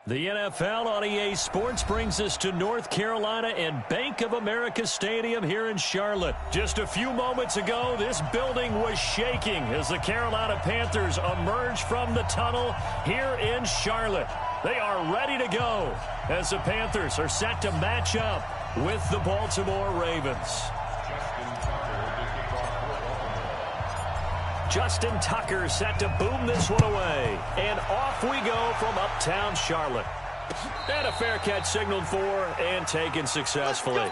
The NFL on EA Sports brings us to North Carolina and Bank of America Stadium here in Charlotte. Just a few moments ago, this building was shaking as the Carolina Panthers emerged from the tunnel here in Charlotte. They are ready to go as the Panthers are set to match up with the Baltimore Ravens. Justin Tucker set to boom this one away. And off we go from uptown Charlotte. And a fair catch signaled for and taken successfully.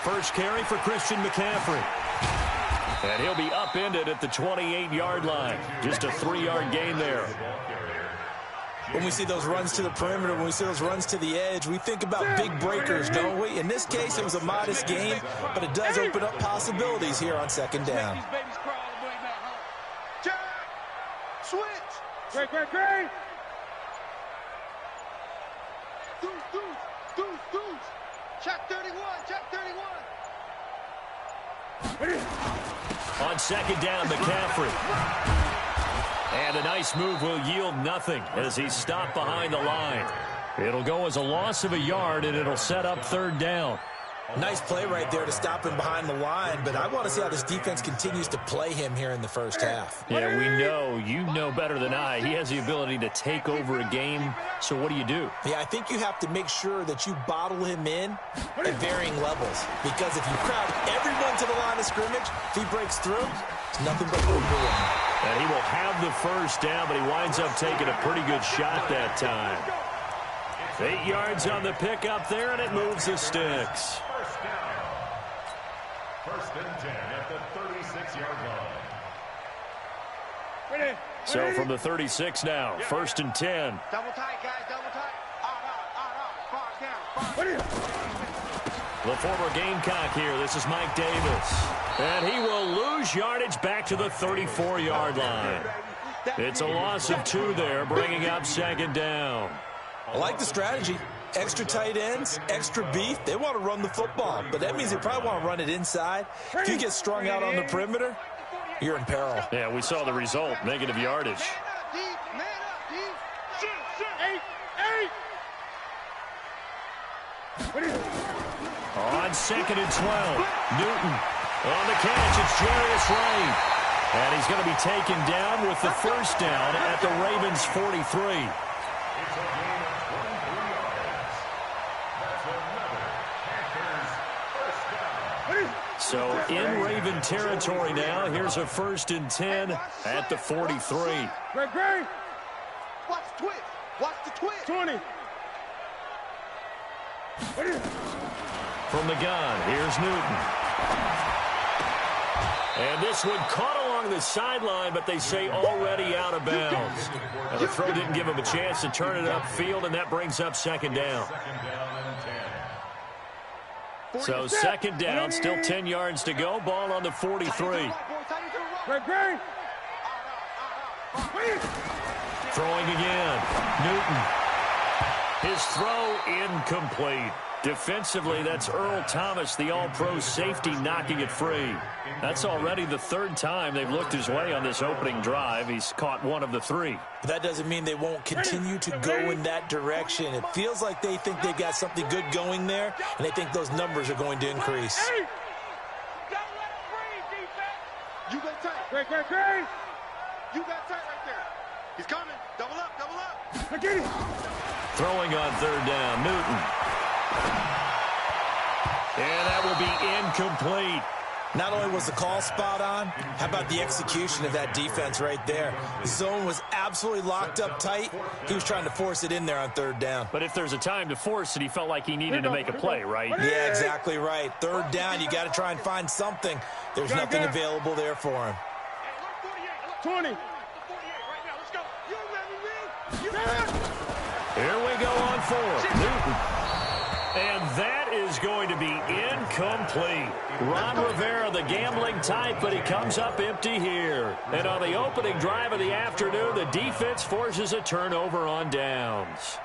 First carry for Christian McCaffrey. And he'll be upended at the 28-yard line. Just a 3-yard gain there. When we see those runs to the perimeter, when we see those runs to the edge, we think about big breakers, don't we? In this case, it was a modest gain, but it does open up possibilities here on second down. Switch. Great. Deuce. Check 31. On second down, McCaffrey. And a nice move will yield nothing as he's stopped behind the line. It'll go as a loss of a yard, and it'll set up third down. Nice play right there to stop him behind the line, but I want to see how this defense continues to play him here in the first half. Yeah, you know better than I. He has the ability to take over a game, so what do? Yeah, I think you have to make sure that you bottle him in at varying levels, because if you crowd everyone to the line of scrimmage, if he breaks through, it's nothing but overrun. And he will have the first down, but he winds up taking a pretty good shot that time. 8 yards on the pickup there, and it moves the sticks. First and 10 at the 36-yard line. So from the 36 now, first and 10. Double tight, guys, double tight. Far down. The former Gamecock here. This is Mike Davis. And he will lose yardage back to the 34-yard line. It's a loss of 2 there, bringing up second down. I like the strategy. Extra tight ends, extra beef. They want to run the football, but that means they probably want to run it inside. If you get strung out on the perimeter, you're in peril. Yeah, we saw the result, negative yardage. On second and 12, Newton on the catch. It's Jarius Ray. And he's going to be taken down with the first down at the Ravens' 43. So in Raven territory now. Here's a first and 10 at the 43. Great. Watch the twist. 20. From the gun, here's Newton. And this one caught along the sideline, but they say already out of bounds. And the throw didn't give him a chance to turn it upfield, and that brings up second down. So second down, still 10 yards to go. Ball on the 43. Throwing again. Newton. His throw incomplete. Defensively, that's Earl Thomas, the all-pro safety, knocking it free. That's already the 3rd time they've looked his way on this opening drive. He's caught 1 of the 3. But that doesn't mean they won't continue to go in that direction. It feels like they think they've got something good going there, and they think those numbers are going to increase. You got tight. You got tight right there. He's coming. Double up. Throwing on third down, Newton. And that will be incomplete. Not only was the call spot on, how about the execution of that defense right there? The zone was absolutely locked up tight. He was trying to force it in there on third down. But if there's a time to force it, he felt like he needed to make a play, right? Yeah, exactly right. Third down, you got to try and find something. There's nothing available there for him. 20. Here we go on 4. Newton. And that is going to be Complete. Ron Rivera, the gambling type, but he comes up empty here. And on the opening drive of the afternoon, the defense forces a turnover on downs.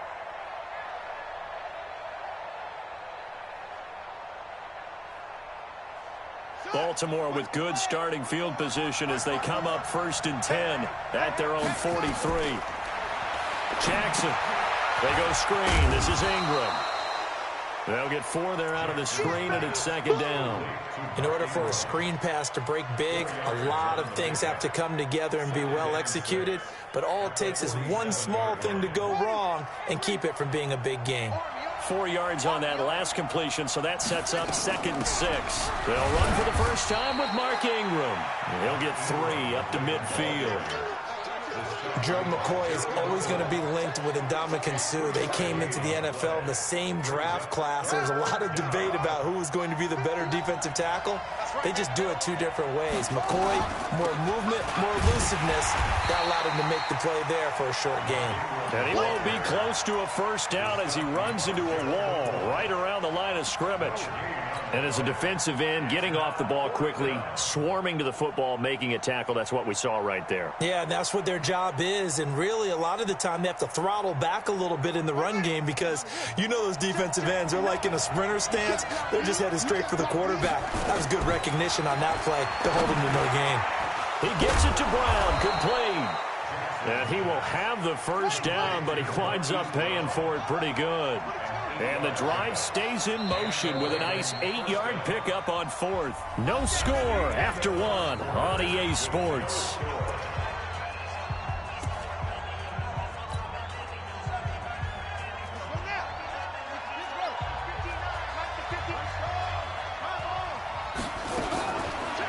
Baltimore with good starting field position as they come up 1st and 10 at their own 43. Jackson. They go screen. This is Ingram. They'll get 4 there out of the screen, and it's 2nd down. In order for a screen pass to break big, a lot of things have to come together and be well executed. But all it takes is one small thing to go wrong and keep it from being a big game. 4 yards on that last completion, so that sets up 2nd and 6. They'll run for the first time with Mark Ingram. He'll get 3 up to midfield. Joe McCoy is always going to be linked with Ndamukong Suh. They came into the NFL in the same draft class. There's a lot of debate about who was going to be the better defensive tackle. They just do it 2 different ways. McCoy, more movement, more elusiveness. That allowed him to make the play there for a short gain. And he won't be close to a first down as he runs into a wall right around the line of scrimmage. And as a defensive end, getting off the ball quickly, swarming to the football, making a tackle, that's what we saw right there. Yeah, and that's what their job is. And really, a lot of the time, they have to throttle back a little bit in the run game because you know those defensive ends, they're like in a sprinter stance. They're just headed straight for the quarterback. That was good recognition on that play to hold him to no gain. He gets it to Brown, complete. And he will have the first down, but he winds up paying for it pretty good. And the drive stays in motion with a nice 8-yard pickup on 4th. No score after 1 on EA Sports.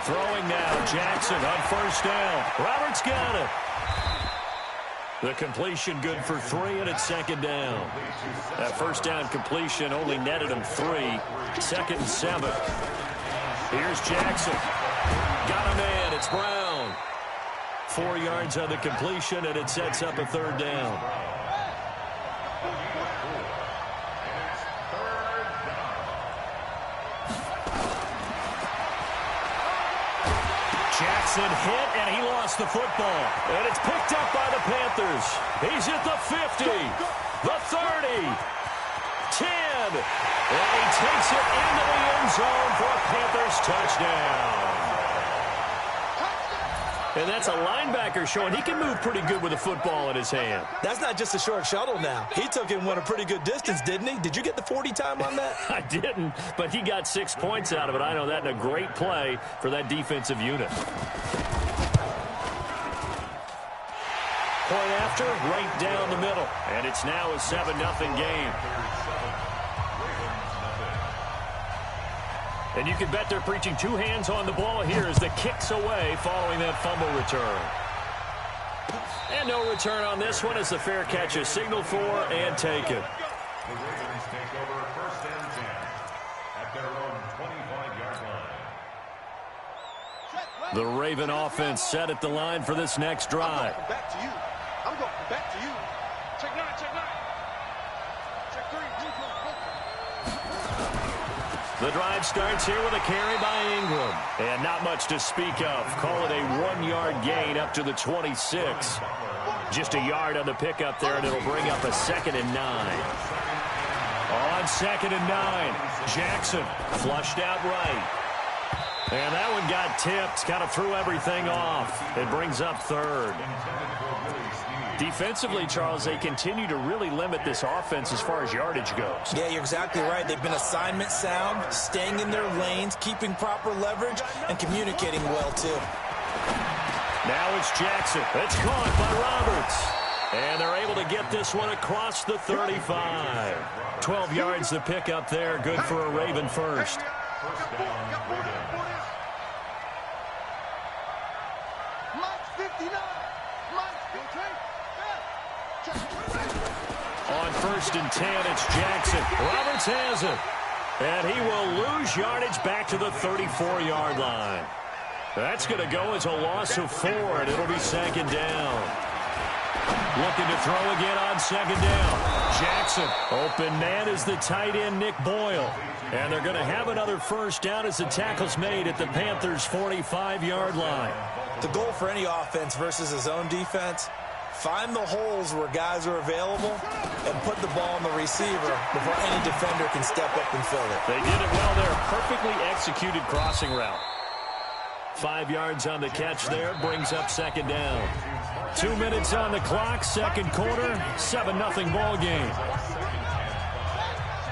Throwing now, Jackson on first down. Roberts got it. The completion good for 3, and it's 2nd down. That first down completion only netted him 3. 2nd and 7. Here's Jackson. Got him in. It's Brown. 4 yards on the completion, and it sets up a 3rd down. Jackson hit, and he lost the football. And it's picked up by the Panthers. He's at the 50, the 30, 10. And he takes it into the end zone for a Panthers touchdown. And that's a linebacker showing he can move pretty good with a football in his hand. That's not just a short shuttle now. He took it and went a pretty good distance, didn't he? Did you get the 40 time on that? I didn't, but he got 6 points out of it. I know that in a great play for that defensive unit. Point after, right down the middle. And it's now a 7-0 game. And you can bet they're preaching 2 hands on the ball here as the kick's away following that fumble return. And no return on this one as the fair catch is signaled for and taken. The Ravens take over 1st and 10 at their own 25-yard line. The Raven offense set at the line for this next drive. I'm going back to you. I'm going back to you. Check 9, check 9. Check 3. The drive starts here with a carry by Ingram. And not much to speak of. Call it a 1-yard gain up to the 26. Just a yard on the pickup there, and it'll bring up a 2nd and 9. On 2nd and 9, Jackson flushed out right. And that one got tipped, kind of threw everything off. It brings up 3rd. Defensively, Charles, they continue to really limit this offense as far as yardage goes. Yeah, you're exactly right. They've been assignment sound, staying in their lanes, keeping proper leverage, and communicating well, too. Now it's Jackson. It's caught by Roberts. And they're able to get this one across the 35. 12 yards to pick up there. Good for a Raven first. First down, Ravens. Mike's 59. Mike's 59. On 1st and 10, it's Jackson. Roberts has it. And he will lose yardage back to the 34-yard line. That's going to go as a loss of 4, and it'll be 2nd down. Looking to throw again on 2nd down. Jackson. Open man is the tight end, Nick Boyle. And they're going to have another first down as the tackle's made at the Panthers' 45-yard line. The goal for any offense versus his own defense, find the holes where guys are available and put the ball on the receiver before any defender can step up and fill it. They did it well there. Perfectly executed crossing route. 5 yards on the catch there. Brings up second down. 2 minutes on the clock. Second quarter. 7-0 ball game.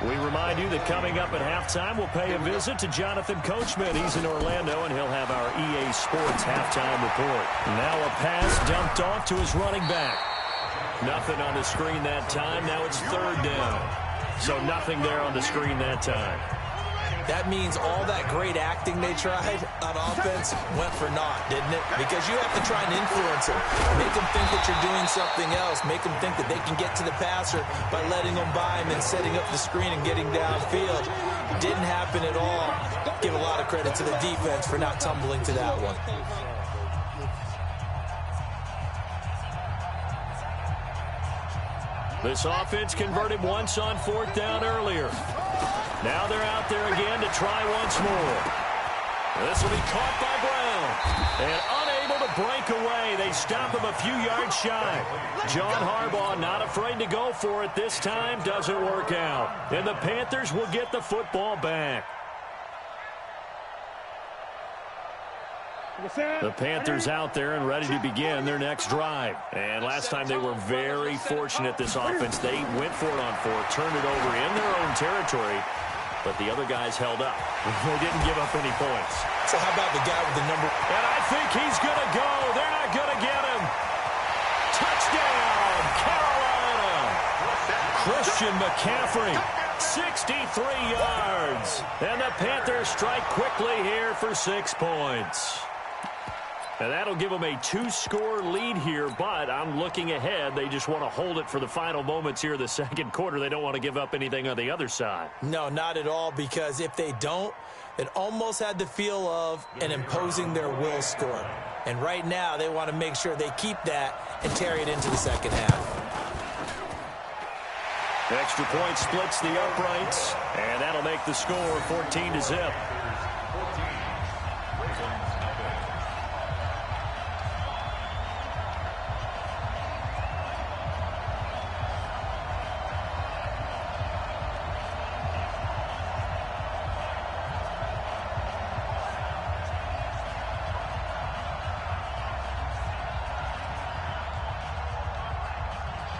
We remind you that coming up at halftime, we'll pay a visit to Jonathan Coachman. He's in Orlando, and he'll have our EA Sports halftime report. Now a pass dumped off to his running back. Nothing on the screen that time. Now it's third down. So nothing there on the screen that time. That means all that great acting they tried on offense went for naught, didn't it? Because you have to try and influence them. Make them think that you're doing something else. Make them think that they can get to the passer by letting them by him and setting up the screen and getting downfield. Didn't happen at all. Give a lot of credit to the defense for not tumbling to that one. This offense converted once on fourth down earlier. Now they're out there again to try once more. This will be caught by Brown. And unable to break away. They stop him a few yards shy. John Harbaugh not afraid to go for it this time. Doesn't work out. And the Panthers will get the football back. The Panthers out there and ready to begin their next drive. And last time they were very fortunate, this offense. They went for it on fourth, turned it over in their own territory, but the other guys held up. They didn't give up any points. So how about the guy with the number? And I think he's going to go. They're not going to get him. Touchdown, Carolina. Christian McCaffrey, 63 yards. And the Panthers strike quickly here for 6 points. And that'll give them a 2-score lead here, but I'm looking ahead. They just want to hold it for the final moments here of the second quarter. They don't want to give up anything on the other side. No, not at all, because if they don't, it almost had the feel of an imposing their will score. And right now, they want to make sure they keep that and carry it into the second half. Extra point splits the uprights, and that'll make the score 14-0.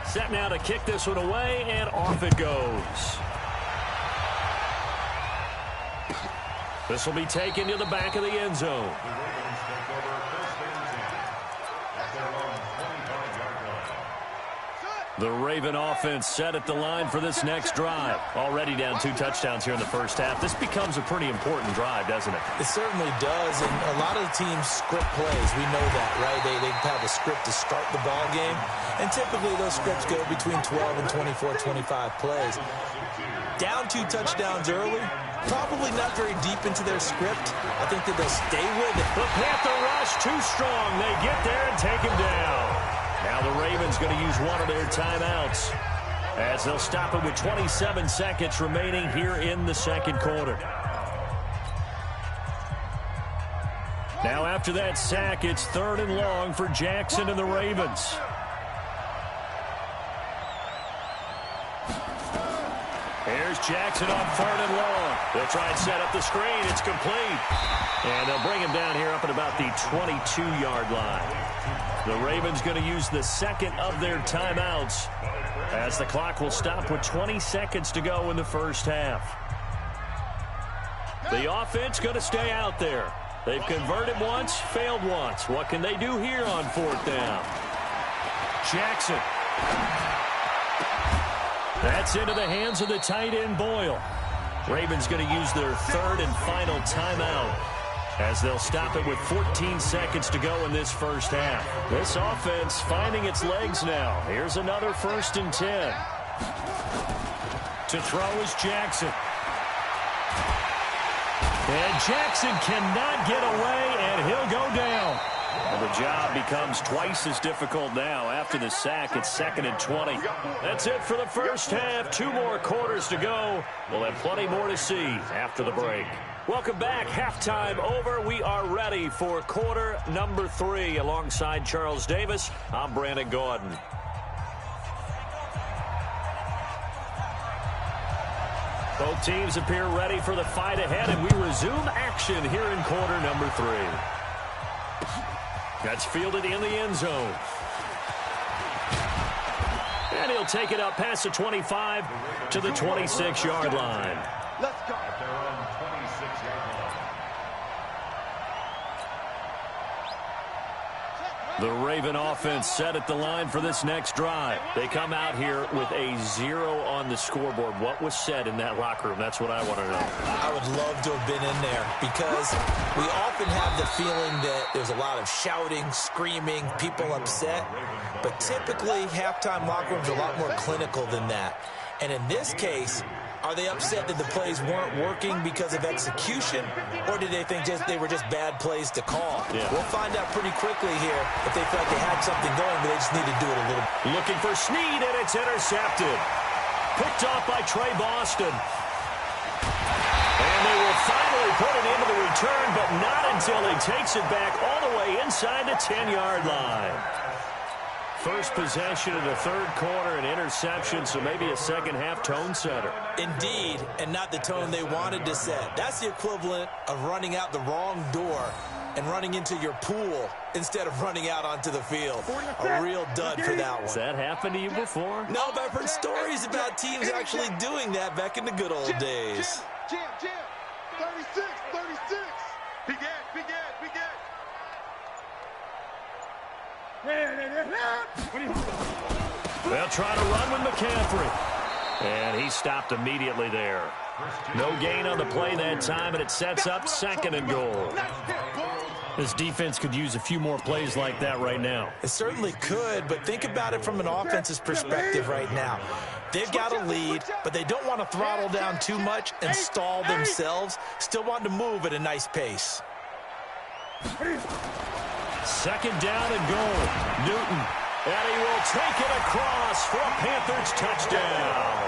Set now to kick this one away, and off it goes. This will be taken to the back of the end zone. The Raven offense set at the line for this next drive. Already down 2 touchdowns here in the first half. This becomes a pretty important drive, doesn't it? It certainly does, and a lot of the teams script plays. We know that, right? They have a script to start the ball game, and typically those scripts go between 12 and 24, 25 plays. Down 2 touchdowns early, probably not very deep into their script. I think that they'll stay with it. The Panther rush too strong. They get there and take him down. Now the Ravens going to use one of their timeouts as they'll stop it with 27 seconds remaining here in the second quarter. Now after that sack, it's 3rd and long for Jackson and the Ravens. Here's Jackson on 3rd and long. They'll try and set up the screen. It's complete. And they'll bring him down here up at about the 22-yard line. The Ravens going to use the second of their timeouts as the clock will stop with 20 seconds to go in the first half. The offense going to stay out there. They've converted once, failed once. What can they do here on 4th down? Jackson. That's into the hands of the tight end Boyle. Ravens going to use their 3rd and final timeout as they'll stop it with 14 seconds to go in this first half. This offense finding its legs now. Here's another 1st and 10. To throw is Jackson. And Jackson cannot get away, and he'll go down. And the job becomes twice as difficult now. After the sack, it's 2nd and 20. That's it for the first half. 2 more quarters to go. We'll have plenty more to see after the break. Welcome back. Halftime over. We are ready for quarter number 3. Alongside Charles Davis, I'm Brandon Gordon. Both teams appear ready for the fight ahead, and we resume action here in quarter number 3. That's fielded in the end zone. And he'll take it up past the 25 to the 26-yard line. Let's go. At their own 26-yard line. The Raven offense set at the line for this next drive. They come out here with a 0 on the scoreboard. What was said in that locker room? That's what I want to know. I would love to have been in there because we often have the feeling that there's a lot of shouting, screaming, people upset. But typically, halftime locker rooms are a lot more clinical than that. And in this case, are they upset that the plays weren't working because of execution, or did they think they were just bad plays to call? Yeah. We'll find out pretty quickly here if they felt like they had something going, but they just need to do it a little. Looking for Snead, and it's intercepted. Picked off by Trey Boston. And they will finally put it into the return, but not until he takes it back all the way inside the 10-yard line. First possession of the third quarter, an interception, so maybe a second-half tone setter. Indeed, and not the tone they wanted to set. That's the equivalent of running out the wrong door and running into your pool instead of running out onto the field. A real dud for that one. Has that happened to you before? No, but I've heard stories about teams actually doing that back in the good old days. Jam. 36. Begin. They'll try to run with McCaffrey. And he stopped immediately there. No gain on the play that time, and it sets up 2nd and goal. This defense could use a few more plays like that right now. It certainly could, but think about it from an offense's perspective right now. They've got a lead, but they don't want to throttle down too much and stall themselves. Still want to move at a nice pace. 2nd down and goal. Newton. And he will take it across for a Panthers touchdown.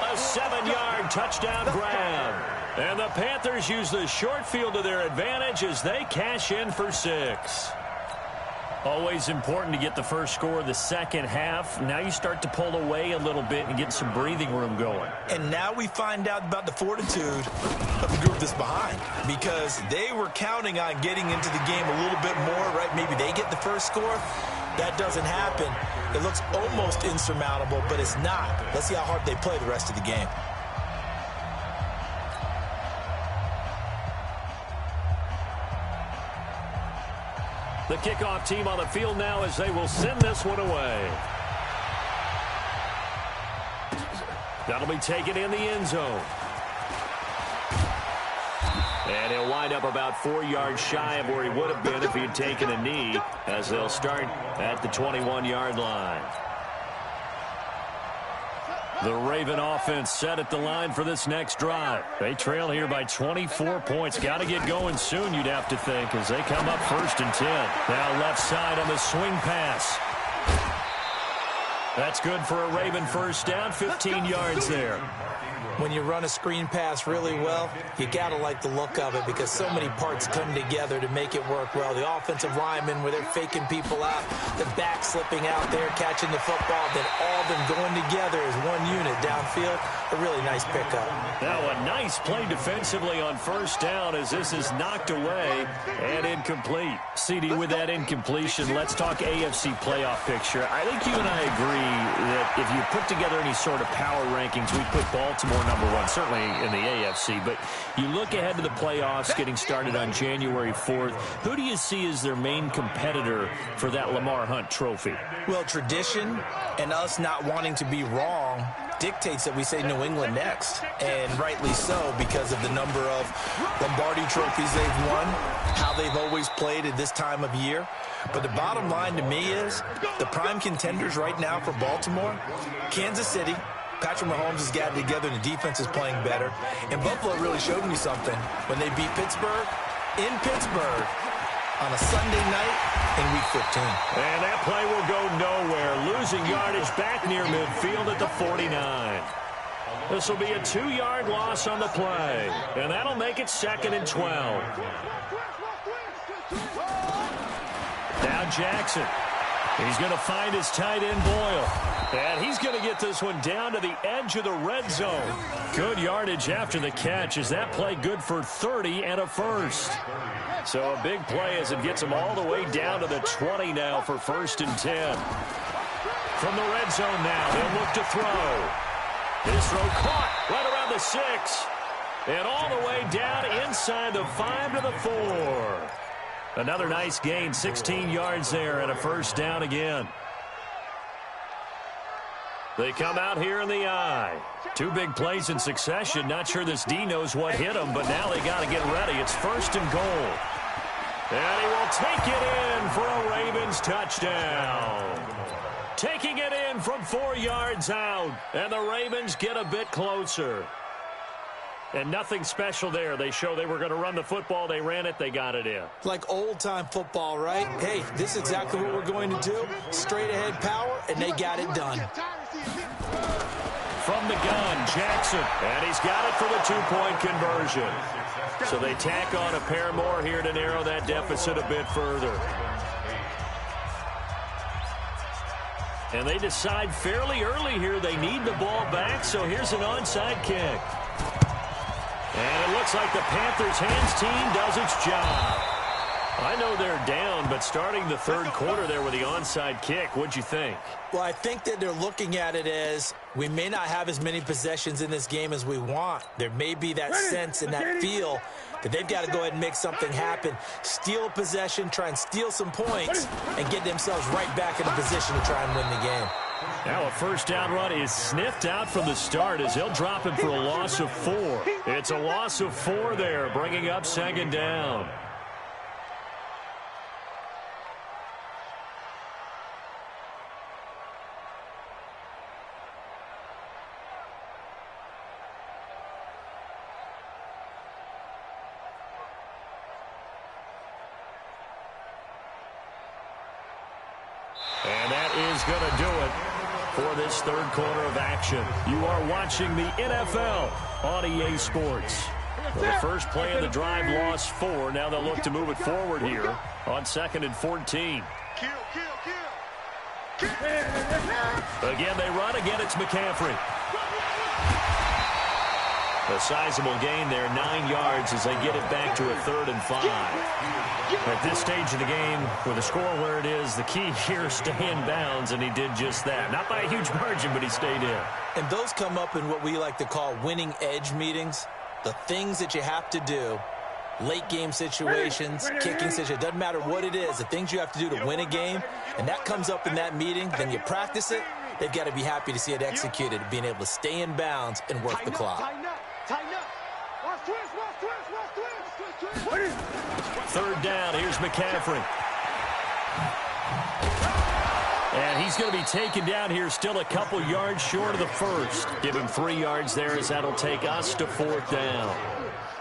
A 7-yard touchdown grab. And the Panthers use the short field to their advantage as they cash in for 6. Always important to get the first score of the second half. Now you start to pull away a little bit and get some breathing room going. And now we find out about the fortitude of the group that's behind, because they were counting on getting into the game a little bit more, right? Maybe they get the first score. That doesn't happen. It looks almost insurmountable, but it's not. Let's see how hard they play the rest of the game. The kickoff team on the field now as they will send this one away. That'll be taken in the end zone. And he'll wind up about 4 yards shy of where he would have been if he had taken a knee, as they'll start at the 21-yard line. The Raven offense set at the line for this next drive. They trail here by 24 points. Got to get going soon, you'd have to think, as they come up 1st and 10. Now left side on the swing pass. That's good for a Raven first down, 15 yards there. When you run a screen pass really well, you got to like the look of it because so many parts come together to make it work well. The offensive linemen, where they're faking people out, the back slipping out there, catching the football, then all of them going together as one unit downfield. A really nice pickup. Now a nice play defensively on first down as this is knocked away and incomplete. CD, with that incompletion, let's talk AFC playoff picture. I think you and I agree that if you put together any sort of power rankings, we put Baltimore #1, certainly in the AFC. But you look ahead to the playoffs getting started on January 4th. Who do you see as their main competitor for that Lamar Hunt trophy? Well, tradition and us not wanting to be wrong dictates that we say New England next, and rightly so because of the number of Lombardi trophies they've won, how they've always played at this time of year. But the bottom line to me is the prime contenders right now for Baltimore, Kansas City. Patrick Mahomes has gotten together and the defense is playing better. And Buffalo really showed me something when they beat Pittsburgh in Pittsburgh. on a Sunday night in Week 15. And that play will go nowhere, losing yardage back near midfield at the 49. This will be a 2-yard loss on the play, and that'll make it 2nd and 12. Now Jackson. He's going to find his tight end Boyle. And he's going to get this one down to the edge of the red zone. Good yardage after the catch. Is that play good for 30 and a first? So a big play as it gets him all the way down to the 20 now for 1st and 10. From the red zone now, they'll look to throw. His throw caught right around the 6. And all the way down inside the 5 to the 4. Another nice gain, 16 yards there and a 1st down again. They come out here in the I. 2 big plays in succession. Not sure this D knows what hit him, but now they got to get ready. It's 1st and goal. And he will take it in for a Ravens touchdown. Taking it in from 4 yards out. And the Ravens get a bit closer. And nothing special there. They show they were going to run the football. They ran it. They got it in. Like old-time football, right? Hey, this is exactly what we're going to do. Straight-ahead power, and they got it done. From the gun, Jackson. And he's got it for the 2-point conversion. So they tack on a pair more here to narrow that deficit a bit further. And they decide fairly early here they need the ball back, so here's an onside kick. And it looks like the Panthers' hands team does its job. I know they're down, but starting the 3rd quarter there with the onside kick, what'd you think? Well, I think that they're looking at it as we may not have as many possessions in this game as we want. There may be that sense and that feel that they've got to go ahead and make something happen. Steal a possession, try and steal some points, and get themselves right back in a position to try and win the game. Now a 1st down run is sniffed out from the start as he'll drop him for a loss of 4. It's a loss of 4 there, bringing up 2nd down. And that is going to do it for this 3rd quarter of action. You are watching the NFL on EA Sports. Well, the first play of the drive lost 4. Now they'll look to move it forward here on 2nd and 14. Again, they run. Again, it's McCaffrey. A sizable gain there, 9 yards as they get it back to a 3rd and 5. At this stage of the game, with the score where it is, the key here, stay in bounds, and he did just that. Not by a huge margin, but he stayed in. And those come up in what we like to call winning edge meetings. The things that you have to do, late game situations, kicking situations, doesn't matter what it is, the things you have to do to win a game, and that comes up in that meeting, then you practice it, they've got to be happy to see it executed, being able to stay in bounds and work the clock. Tighten up. Watch twist. 3rd down, here's McCaffrey. And he's going to be taken down here still a couple yards short of the 1st. Give him 3 yards there as that'll take us to 4th down.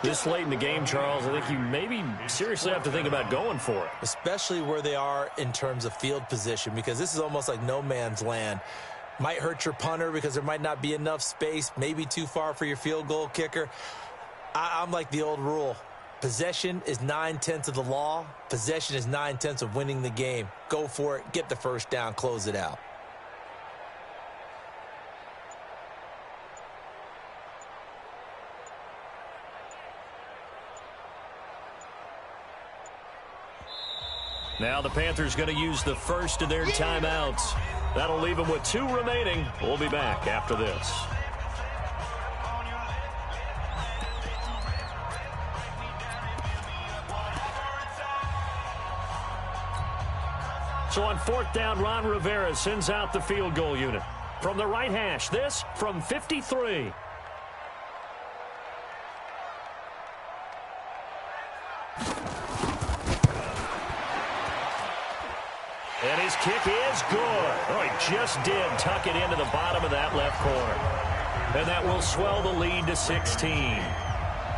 This late in the game, Charles, I think you maybe seriously have to think about going for it. Especially where they are in terms of field position, because this is almost like no man's land. Might hurt your punter because there might not be enough space, maybe too far for your field goal kicker. I'm like the old rule. Possession is 9/10 of the law. Possession is 9/10 of winning the game. Go for it. Get the 1st down. Close it out. Now the Panthers going to use the first of their timeouts. That'll leave them with 2 remaining. We'll be back after this. So on 4th down, Ron Rivera sends out the field goal unit. From the right hash, this from 53. And his kick is good. Oh, he just did tuck it into the bottom of that left corner. And that will swell the lead to 16.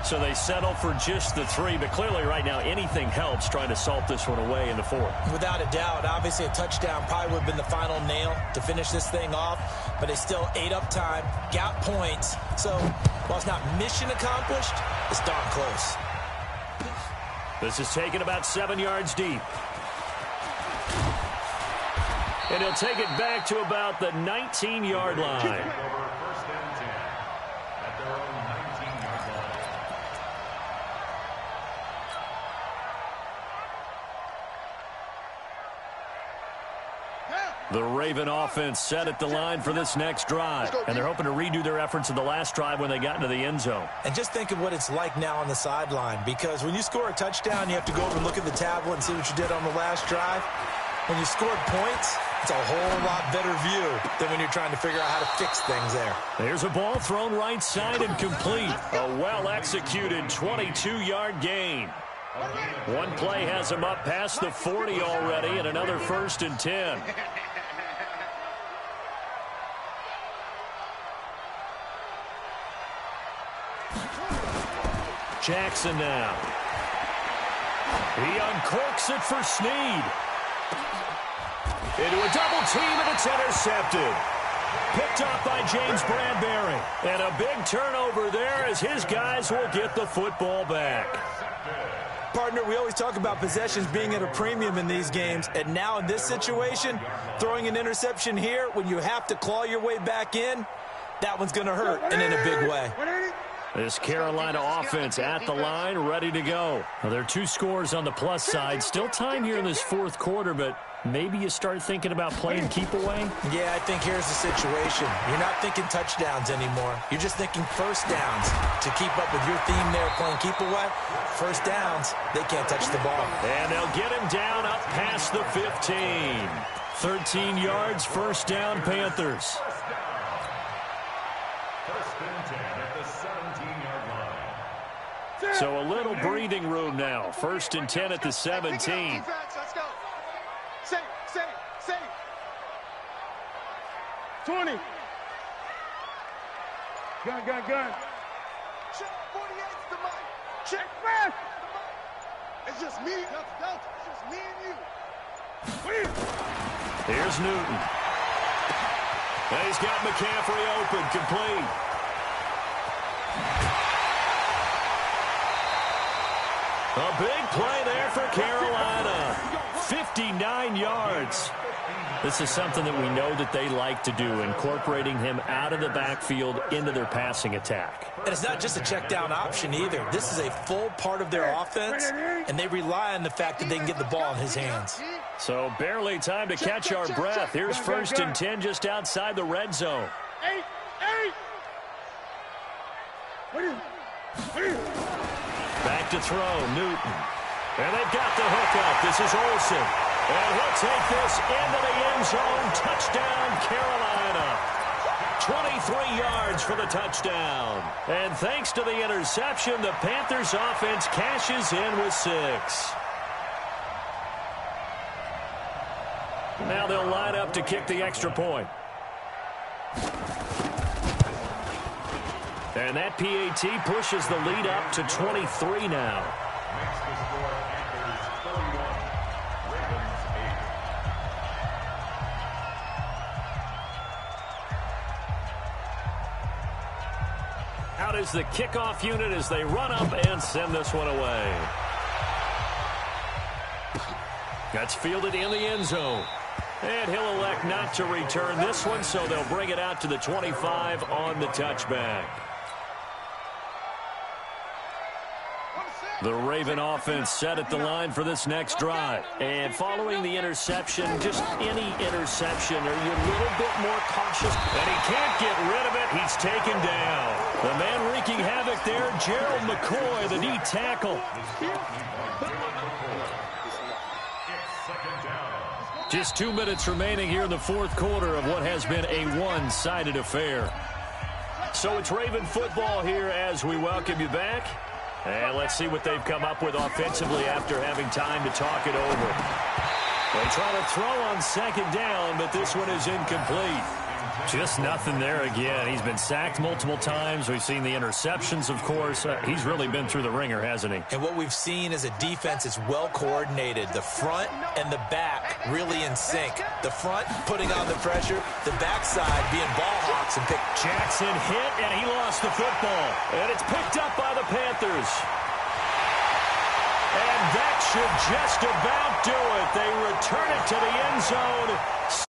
So they settle for just the 3, but clearly right now anything helps trying to salt this one away in the 4th. Without a doubt, obviously a touchdown probably would have been the final nail to finish this thing off, but they still ate up time, got points. So while it's not mission accomplished, it's darn close. This is taken about 7 yards deep. And he'll take it back to about the 19-yard line. The Raven offense set at the line for this next drive. And they're hoping to redo their efforts in the last drive when they got into the end zone. And just think of what it's like now on the sideline, because when you score a touchdown, you have to go over and look at the tablet and see what you did on the last drive. When you scored points, it's a whole lot better view than when you're trying to figure out how to fix things there. There's a ball thrown right side and complete. A well-executed 22-yard gain. One play has him up past the 40 already, and another 1st and 10. Jackson now. He uncorks it for Snead. Into a double team, and it's intercepted. Picked off by James Bradbury. And a big turnover there as his guys will get the football back. Partner, we always talk about possessions being at a premium in these games, and now in this situation, throwing an interception here when you have to claw your way back in, that one's going to hurt, and in a big way. This Carolina offense at the line, ready to go. Well, there are 2 scores on the plus side. Still time here in this 4th quarter, but maybe you start thinking about playing keep away? Yeah, I think here's the situation. You're not thinking touchdowns anymore. You're just thinking first downs. To keep up with your theme there, playing keep away, first downs, they can't touch the ball. And they'll get him down up past the 15. 13 yards, first down, Panthers. So a little breathing room now. 1st and 10 at the 17. Let's go. Safe. 20. Gun. Check 48's the mic. Check fast. It's just me. Delta. It's just me and you. Here's Newton. And he's got McCaffrey open, complete. A big play there for Carolina. 59 yards. This is something that we know that they like to do, incorporating him out of the backfield into their passing attack. And it's not just a check down option either. This is a full part of their offense, and they rely on the fact that they can get the ball in his hands. So barely time to catch our breath. Here's 1st and 10 just outside the red zone. 8. Back to throw, Newton. And they've got the hookup. This is Olsen. And he'll take this into the end zone. Touchdown, Carolina. 23 yards for the touchdown. And thanks to the interception, the Panthers offense cashes in with 6. Now they'll line up to kick the extra point. And that PAT pushes the lead up to 23 now. Makes the score Panthers 31, Ravens 8. Out is the kickoff unit as they run up and send this one away. That's fielded in the end zone. And he'll elect not to return this one, so they'll bring it out to the 25 on the touchback. The Raven offense set at the line for this next drive. And following the interception, just any interception, are you a little bit more cautious? And he can't get rid of it. He's taken down. The man wreaking havoc there, Gerald McCoy, the D tackle. Just 2 minutes remaining here in the 4th quarter of what has been a one-sided affair. So it's Raven football here as we welcome you back. And let's see what they've come up with offensively after having time to talk it over. They try to throw on 2nd down, but this one is incomplete. Just nothing there again. He's been sacked multiple times. We've seen the interceptions, of course. He's really been through the ringer, hasn't he? And what we've seen is a defense that's well coordinated. The front and the back really in sync. The front putting on the pressure, the backside being ball hawks and pick. Jackson hit, and he lost the football. And it's picked up by the Panthers. And that should just about do it. They return it to the end zone.